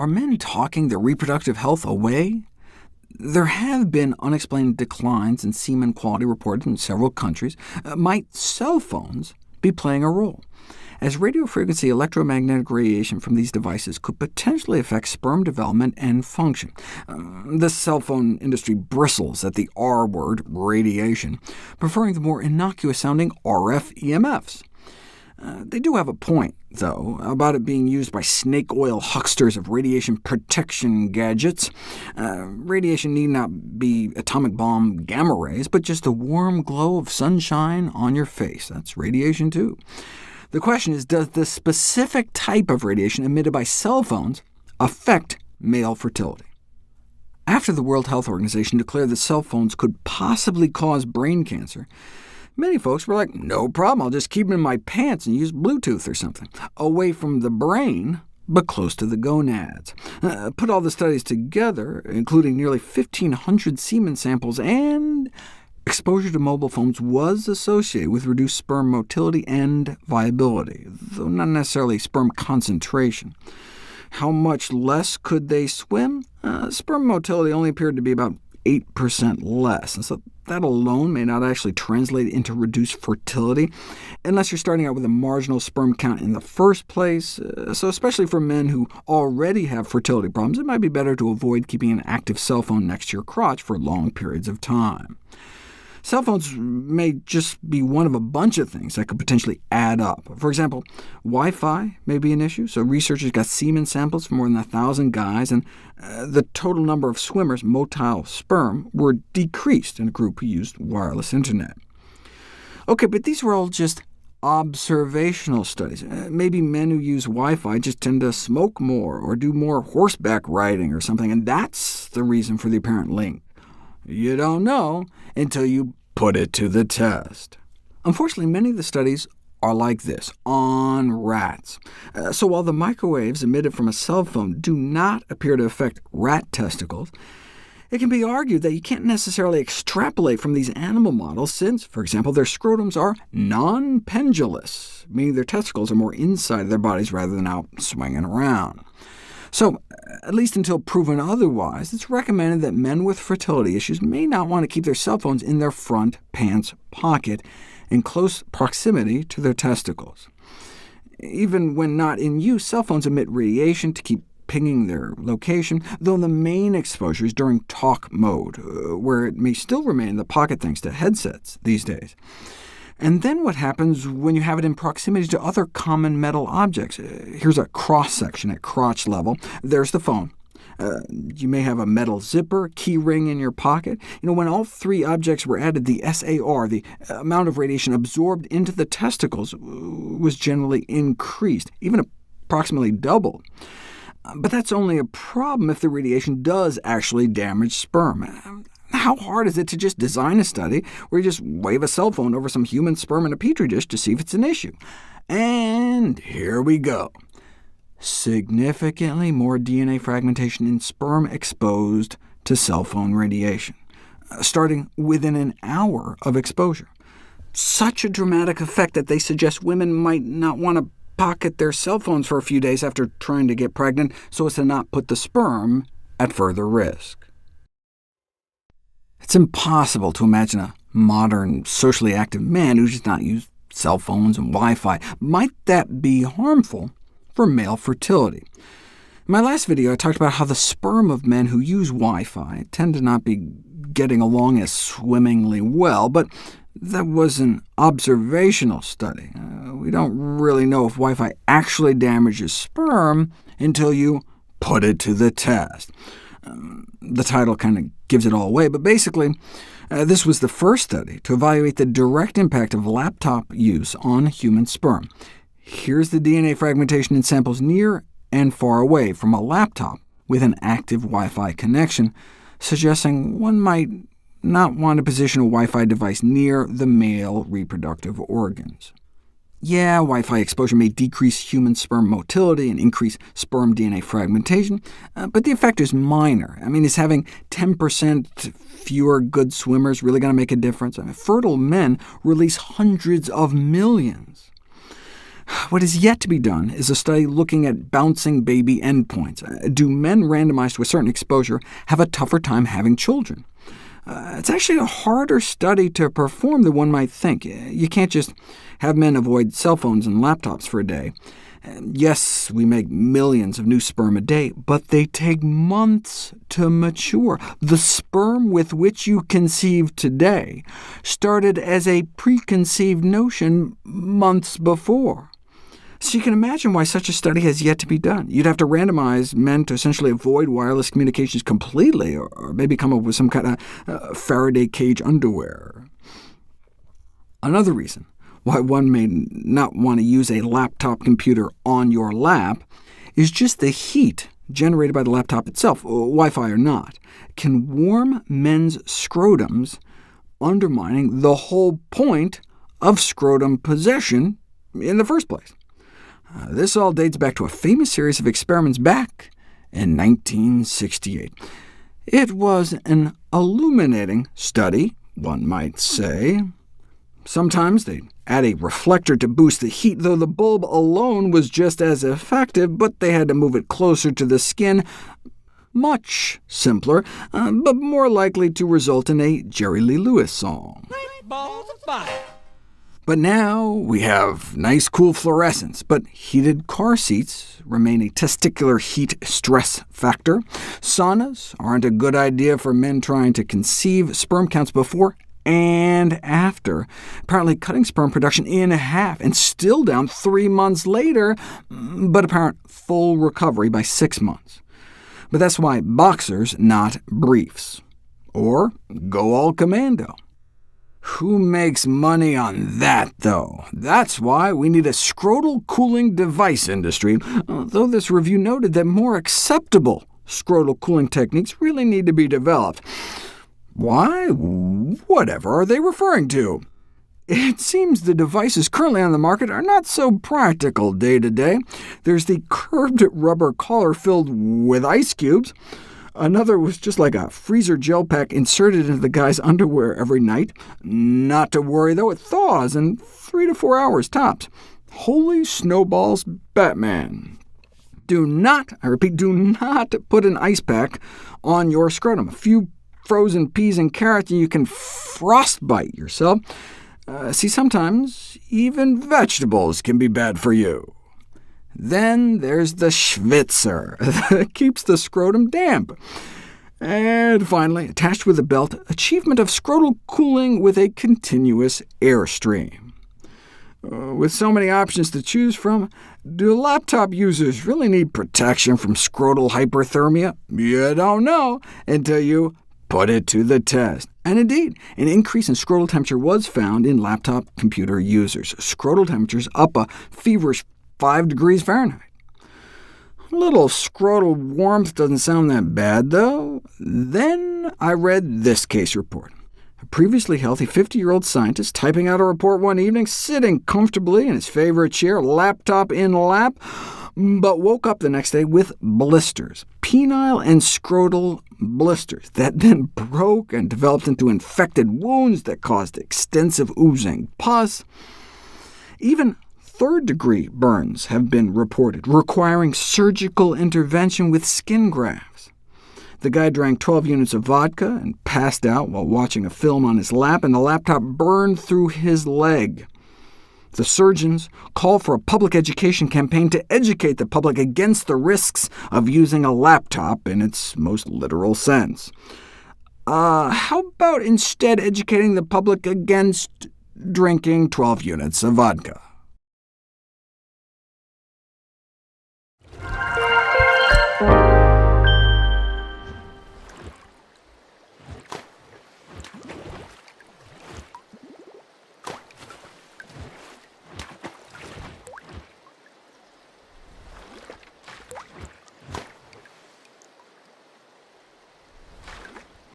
are men talking their reproductive health away? There have been unexplained declines in semen quality reported in several countries. Might cell phones be playing a role, as radiofrequency electromagnetic radiation from these devices could potentially affect sperm development and function? The cell phone industry bristles at the R word, radiation, preferring the more innocuous-sounding RF EMFs. They do have a point, though, about it being used by snake oil hucksters of radiation protection gadgets. Radiation need not be atomic bomb gamma rays, but just the warm glow of sunshine on your face. That's radiation, too. The question is, does the specific type of radiation emitted by cell phones affect male fertility? After the World Health Organization declared that cell phones could possibly cause brain cancer, many folks were like, no problem, I'll just keep them in my pants and use Bluetooth or something, away from the brain, but close to the gonads. Put all the studies together, including nearly 1,500 semen samples, and exposure to mobile phones was associated with reduced sperm motility and viability, though not necessarily sperm concentration. How much less could they swim? Sperm motility only appeared to be about 8% less, and so that alone may not actually translate into reduced fertility, unless you're starting out with a marginal sperm count in the first place. So especially for men who already have fertility problems, it might be better to avoid keeping an active cell phone next to your crotch for long periods of time. Cell phones may just be one of a bunch of things that could potentially add up. For example, Wi-Fi may be an issue, so researchers got semen samples from more than 1,000 guys, and the total number of swimmers, motile sperm, were decreased in a group who used wireless internet. OK, but these were all just observational studies. Maybe men who use Wi-Fi just tend to smoke more or do more horseback riding or something, and that's the reason for the apparent link. You don't know until you put it to the test. Unfortunately, many of the studies are like this, on rats. So while the microwaves emitted from a cell phone do not appear to affect rat testicles, it can be argued that you can't necessarily extrapolate from these animal models since, for example, their scrotums are non-pendulous, meaning their testicles are more inside their bodies rather than out swinging around. So, at least until proven otherwise, it's recommended that men with fertility issues may not want to keep their cell phones in their front pants pocket in close proximity to their testicles. Even when not in use, cell phones emit radiation to keep pinging their location, though the main exposure is during talk mode, where it may still remain in the pocket thanks to headsets these days. And then what happens when you have it in proximity to other common metal objects? Here's a cross-section at crotch level. There's the phone. You may have a metal zipper, key ring in your pocket. When all three objects were added, the SAR, the amount of radiation absorbed into the testicles, was generally increased, even approximately doubled. But that's only a problem if the radiation does actually damage sperm. How hard is it to just design a study where you just wave a cell phone over some human sperm in a petri dish to see if it's an issue? And here we go. Significantly more DNA fragmentation in sperm exposed to cell phone radiation, starting within an hour of exposure. Such a dramatic effect that they suggest women might not want to pocket their cell phones for a few days after trying to get pregnant so as to not put the sperm at further risk. It's impossible to imagine a modern, socially active man who does not use cell phones and Wi-Fi. Might that be harmful for male fertility? In my last video, I talked about how the sperm of men who use Wi-Fi tend to not be getting along as swimmingly well, but that was an observational study. We don't really know if Wi-Fi actually damages sperm until you put it to the test. The title kind of gives it all away, but basically, this was the first study to evaluate the direct impact of laptop use on human sperm. Here's the DNA fragmentation in samples near and far away from a laptop with an active Wi-Fi connection, suggesting one might not want to position a Wi-Fi device near the male reproductive organs. Yeah, Wi-Fi exposure may decrease human sperm motility and increase sperm DNA fragmentation, but the effect is minor. Is having 10% fewer good swimmers really going to make a difference? Fertile men release hundreds of millions. What is yet to be done is a study looking at bouncing baby endpoints. Do men randomized to a certain exposure have a tougher time having children? It's actually a harder study to perform than one might think. You can't just have men avoid cell phones and laptops for a day. Yes, we make millions of new sperm a day, but they take months to mature. The sperm with which you conceive today started as a preconceived notion months before. So you can imagine why such a study has yet to be done. You'd have to randomize men to essentially avoid wireless communications completely, or maybe come up with some kind of Faraday cage underwear. Another reason why one may not want to use a laptop computer on your lap is just the heat generated by the laptop itself, Wi-Fi or not, can warm men's scrotums, undermining the whole point of scrotum possession in the first place. This all dates back to a famous series of experiments back in 1968. It was an illuminating study, one might say. Sometimes they'd add a reflector to boost the heat, though the bulb alone was just as effective, but they had to move it closer to the skin. Much simpler, but more likely to result in a Jerry Lee Lewis song. Balls of fire. But now we have nice cool fluorescence, but heated car seats remain a testicular heat stress factor. Saunas aren't a good idea for men trying to conceive. Sperm counts before and after, apparently cutting sperm production in half, and still down 3 months later, but apparent full recovery by 6 months. But that's why boxers, not briefs. Or go all commando. Who makes money on that, though? That's why we need a scrotal cooling device industry, though this review noted that more acceptable scrotal cooling techniques really need to be developed. Why? Whatever are they referring to? It seems the devices currently on the market are not so practical day to day. There's the curved rubber collar filled with ice cubes. Another was just like a freezer gel pack inserted into the guy's underwear every night. Not to worry, though, it thaws in 3 to 4 hours tops. Holy snowballs, Batman. Do not, I repeat, do not put an ice pack on your scrotum. A few frozen peas and carrots, and you can frostbite yourself. See, sometimes even vegetables can be bad for you. Then there's the Schwitzer that keeps the scrotum damp. And finally, attached with a belt, achievement of scrotal cooling with a continuous airstream. With so many options to choose from, do laptop users really need protection from scrotal hyperthermia? You don't know until you put it to the test. And indeed, an increase in scrotal temperature was found in laptop computer users. Scrotal temperatures up a feverish 5 degrees Fahrenheit. A little scrotal warmth doesn't sound that bad, though. Then I read this case report. A previously healthy 50-year-old scientist typing out a report one evening, sitting comfortably in his favorite chair, laptop in lap, but woke up the next day with blisters, penile and scrotal blisters, that then broke and developed into infected wounds that caused extensive oozing pus. Even third-degree burns have been reported, requiring surgical intervention with skin grafts. The guy drank 12 units of vodka and passed out while watching a film on his lap, and the laptop burned through his leg. The surgeons call for a public education campaign to educate the public against the risks of using a laptop in its most literal sense. How about instead educating the public against drinking 12 units of vodka?